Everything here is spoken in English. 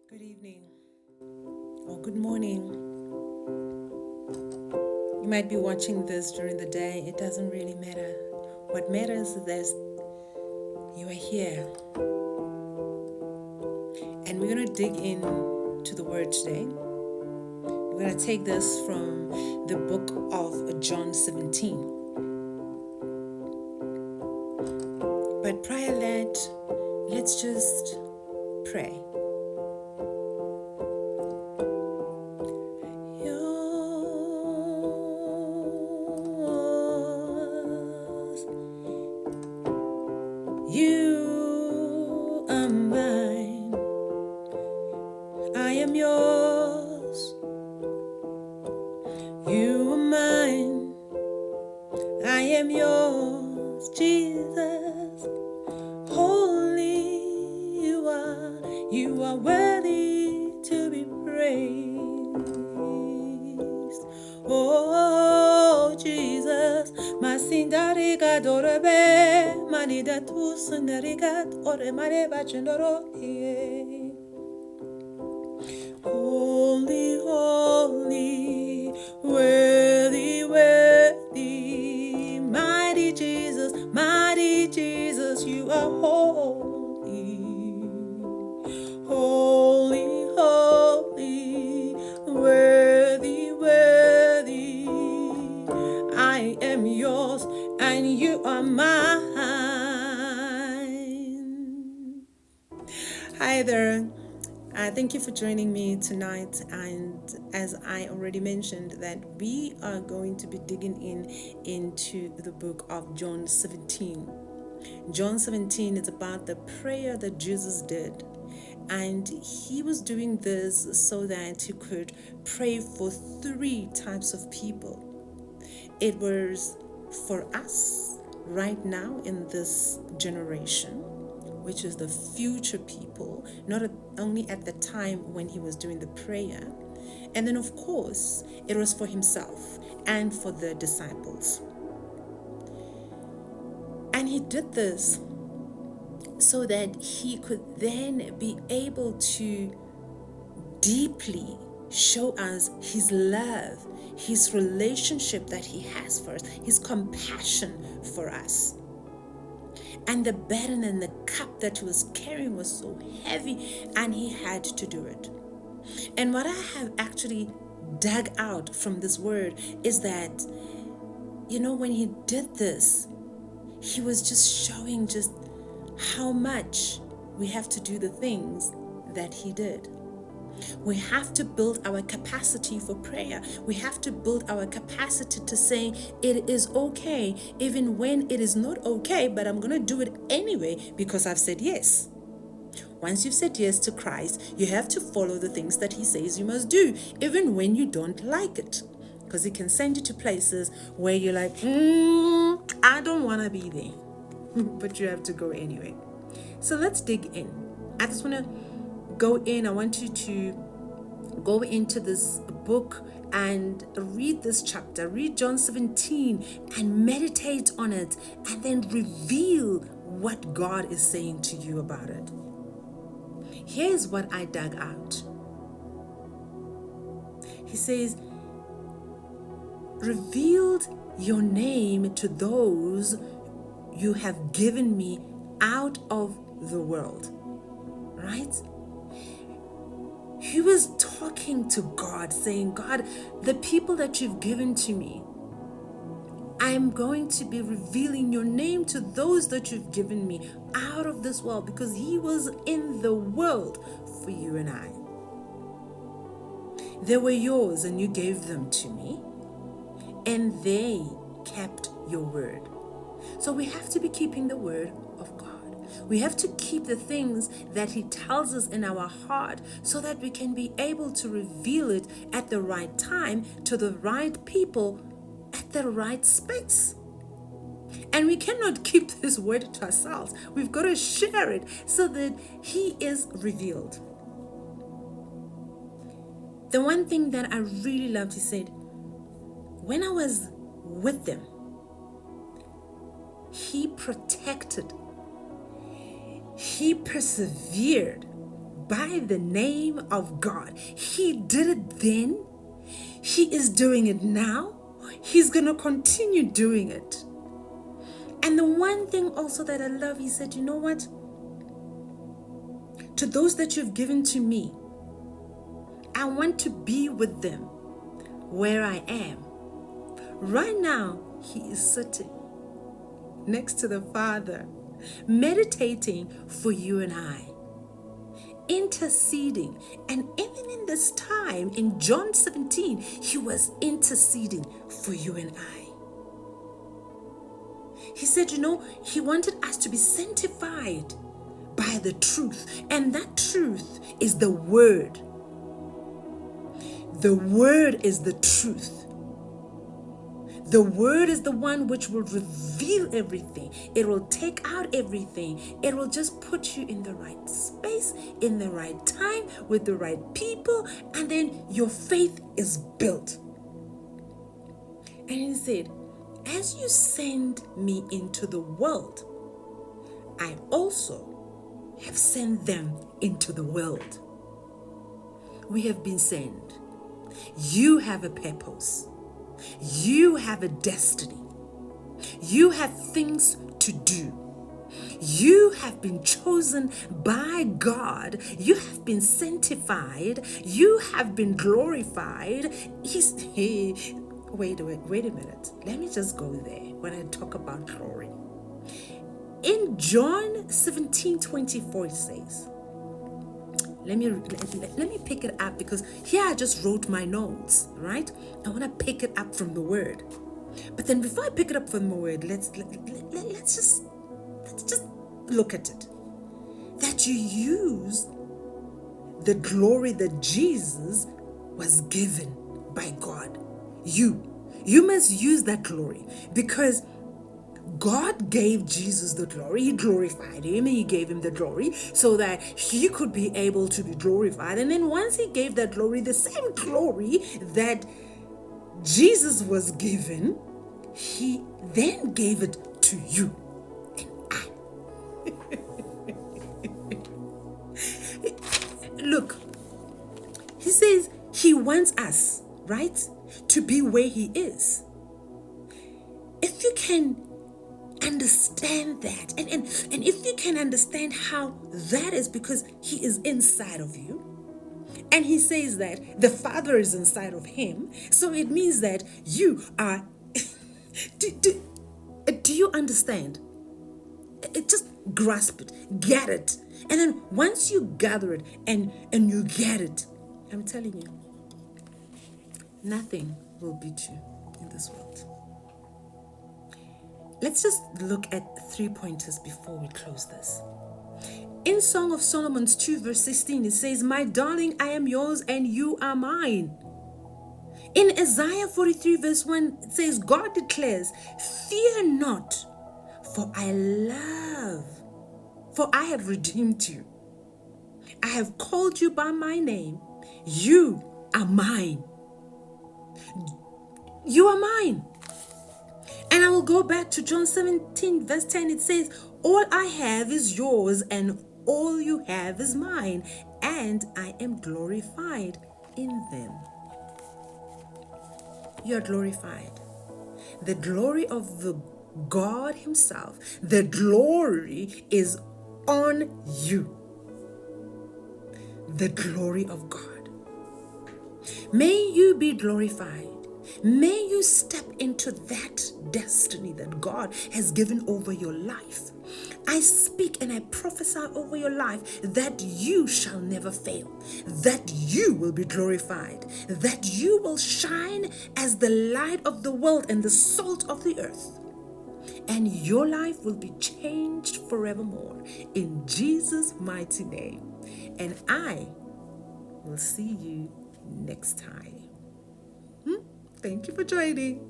Good evening or good morning. You might be watching this during the day. It doesn't really matter. What matters is that you are here. And we're going to dig in to the word today. We're going to take this from the book of John 17. But prior to that, let's just pray. You are mine, I am yours. You are mine, I am yours, Jesus. Holy you are worthy to be praised. Oh, Jesus, masindariga dorebe, manida tu sundarigat ore mareba jundoro. Holy, holy, worthy, worthy, mighty Jesus, you are holy. Holy, holy, worthy, worthy, I am yours and you are mine. Hi there. Thank you for joining me tonight. And as I already mentioned, that we are going to be digging into the book of John 17. John 17 is about the prayer that Jesus did. And he was doing this so that he could pray for three types of people. It was for us right now in this generation, which is the future people, not only at the time when he was doing the prayer. And then, of course, it was for himself and for the disciples. And he did this so that he could then be able to deeply show us his love, his relationship that he has for us, his compassion for us. And the burden and the cup that he was carrying was so heavy, and he had to do it. And what I have actually dug out from this word is that, when he did this, he was just showing just how much we have to do the things that he did. We have to build our capacity for prayer. We have to build our capacity to say it is okay, even when it is not okay, but I'm going to do it anyway because I've said yes. Once you've said yes to Christ, you have to follow the things that he says you must do, even when you don't like it. Because he can send you to places where you're like, I don't want to be there. But you have to go anyway. So let's dig in. I just want to go in. I want you to go into this book and read this chapter. Read John 17 and meditate on it, and then reveal what God is saying to you about it. Here's what I dug out. He says, revealed your name to those you have given me out of the world. Right? He was talking to God, saying, God, the people that you've given to me, I'm going to be revealing your name to those that you've given me out of this world, because he was in the world for you and I. They were yours and you gave them to me, and they kept your word. So we have to be keeping the word of God. We have to keep the things that he tells us in our heart so that we can be able to reveal it at the right time to the right people at the right space. And we cannot keep this word to ourselves. We've got to share it so that he is revealed. The one thing that I really loved, he said, when I was with them, he protected, he persevered by the name of God. He did it then. He is doing it now. He's going to continue doing it. And the one thing also that I love, he said, you know what? To those that you've given to me, I want to be with them where I am. Right now, he is sitting next to the Father, meditating for you and I, interceding. And even in this time, in John 17, he was interceding for you and I. He said, you know, he wanted us to be sanctified by the truth. And that truth is the word. The word is the truth. The word is the one which will reveal everything. It will take out everything. It will just put you in the right space, in the right time, with the right people, and then your faith is built. And he said, as you send me into the world, I also have sent them into the world. We have been sent. You have a purpose. You have a destiny. You have things to do. You have been chosen by God. You have been sanctified. You have been glorified. Wait a minute. Let me just go there when I talk about glory. In John 17:24 it says, let me pick it up, because here I just wrote my notes, right? I want to pick it up from the word. But then before I pick it up from the word, let's just look at it. That you use the glory that Jesus was given by God. You must use that glory, because God gave Jesus the glory. He glorified him and he gave him the glory so that he could be able to be glorified. And then once he gave that glory, the same glory that Jesus was given, he then gave it to you and I. Look, he says he wants us, right, to be where he is. If you can understand that, and if you can understand how that is, because he is inside of you, and he says that the Father is inside of him, so it means that you are do you understand? Just grasp it, get it, and then once you gather it and you get it, I'm telling you, nothing will beat you in this world. Let's just look at 3 pointers before we close this. In Song of Solomon 2 verse 16, it says, my darling, I am yours and you are mine. In Isaiah 43 verse 1, it says, God declares, fear not, for I have redeemed you. I have called you by my name. You are mine. You are mine. And I will go back to John 17 verse 10. It says, all I have is yours and all you have is mine, and I am glorified in them. You are glorified. The glory of the God himself, the glory is on you. The glory of God. May you be glorified. May you step into that destiny that God has given over your life. I speak and I prophesy over your life that you shall never fail, that you will be glorified, that you will shine as the light of the world and the salt of the earth, and your life will be changed forevermore in Jesus' mighty name. And I will see you next time. Thank you for joining.